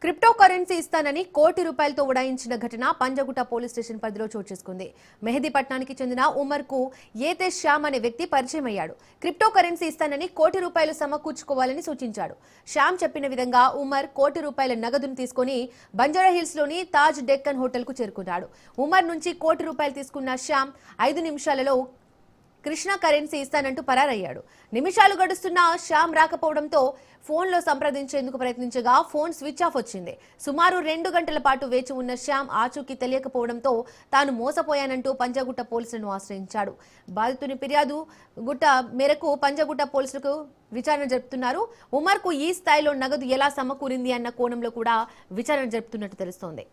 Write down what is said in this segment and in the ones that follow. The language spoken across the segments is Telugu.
క్రిప్టో కరెన్సీ ఇస్తానని కోటి రూపాయలతో ఉడాయించిన ఘటన పంజగుట్ట పోలీస్ స్టేషన్ పరిధిలో చోటు చేసుకుంది. మెహదీపట్నానికి చెందిన ఉమర్ కు ఏతేష్ శ్యామ్ అనే వ్యక్తి పరిచయం అయ్యాడు. క్రిప్టో కరెన్సీ ఇస్తానని కోటి రూపాయలు సమకూర్చుకోవాలని సూచించాడు. శ్యామ్ చెప్పిన విధంగా ఉమర్ కోటి రూపాయల నగదును తీసుకుని బంజారా హిల్స్ లోని తాజ్ డెక్కన్ హోటల్ కు చేరుకున్నాడు. ఉమర్ నుంచి కోటి రూపాయలు తీసుకున్న శ్యామ్ 5 నిమిషాలలో కృష్ణ కరెన్సీ ఇస్తానంటూ పరారయ్యాడు. నిమిషాలు గడుస్తున్నా శ్యామ్ రాకపోవడంతో ఫోన్లో సంప్రదించేందుకు ప్రయత్నించగా ఫోన్ స్విచ్ ఆఫ్ వచ్చింది. సుమారు 2 గంటల పాటు వేచి ఉన్న శ్యామ్ ఆచూకీ తెలియకపోవడంతో తాను మోసపోయానంటూ పంజగుట్ట పోలీసులను ఆశ్రయించాడు. బాధితుని ఫిర్యాదు గుట్ట మేరకు పంజగుట్ట పోలీసులకు విచారణ జరుపుతున్నారు. ఉమర్ కు ఈ స్థాయిలో నగదు ఎలా సమకూరింది అన్న కోణంలో కూడా విచారణ జరుపుతున్నట్టు తెలుస్తోంది.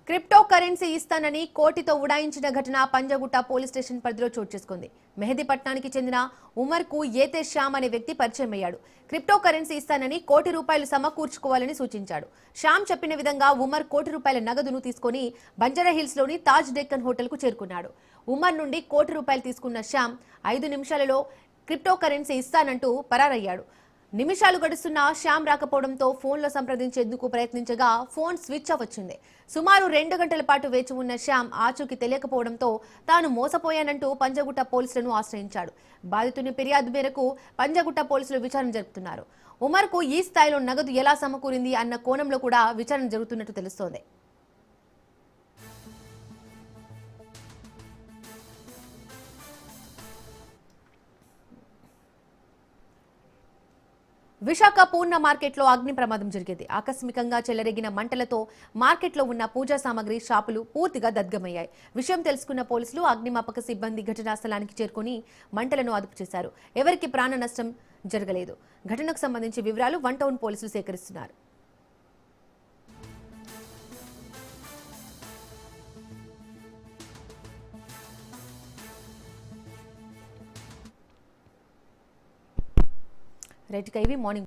క్రిప్టో కరెన్సీ ఇస్తానని కోటితో ఉడాయించిన ఘటన పంజగుట్ట పోలీస్ స్టేషన్ పరిధిలో చోటు చేసుకుంది. మెహదీపట్నానికి చెందిన ఉమర్ కు ఏతేష్ శ్యామ్ అనే వ్యక్తి పరిచయం అయ్యాడు. క్రిప్టో కరెన్సీ ఇస్తానని కోటి రూపాయలు సమకూర్చుకోవాలని సూచించాడు. శ్యామ్ చెప్పిన విధంగా ఉమర్ కోటి రూపాయల నగదును తీసుకుని బంజారా హిల్స్ లోని తాజ్ డెక్కన్ హోటల్ కు చేరుకున్నాడు. ఉమర్ నుండి కోటి రూపాయలు తీసుకున్న శ్యామ్ 5 నిమిషాలలో క్రిప్టో కరెన్సీ ఇస్తానంటూ పరారయ్యాడు. నిమిషాలు గడుస్తున్నా శ్యామ్ రాకపోవడంతో ఫోన్లో సంప్రదించేందుకు ప్రయత్నించగా ఫోన్ స్విచ్ ఆఫ్ వచ్చింది. సుమారు 2 గంటల పాటు వేచి ఉన్న శ్యామ్ ఆచూకీ తెలియకపోవడంతో తాను మోసపోయానంటూ పంజగుట్ట పోలీసులను ఆశ్రయించాడు. బాధితుని ఫిర్యాదు మేరకు పంజగుట్ట పోలీసులు విచారణ జరుపుతున్నారు. ఉమర్ కు ఈ స్థాయిలో నగదు ఎలా సమకూరింది అన్న కోణంలో కూడా విచారణ జరుగుతున్నట్టు తెలుస్తోంది. విశాఖ పూర్ణ మార్కెట్లో అగ్ని ప్రమాదం జరిగింది. ఆకస్మికంగా చెలరేగిన మంటలతో మార్కెట్లో ఉన్న పూజా సామాగ్రి షాపులు పూర్తిగా దగ్ధమయ్యాయి. విషయం తెలుసుకున్న పోలీసులు అగ్నిమాపక సిబ్బంది ఘటనా స్థలానికి చేరుకుని మంటలను అదుపు చేశారు. ఎవరికి ప్రాణ నష్టం జరగలేదు. ఘటనకు సంబంధించి వివరాలు 1 టౌన్ పోలీసులు సేకరిస్తున్నారు. Right కైవి morning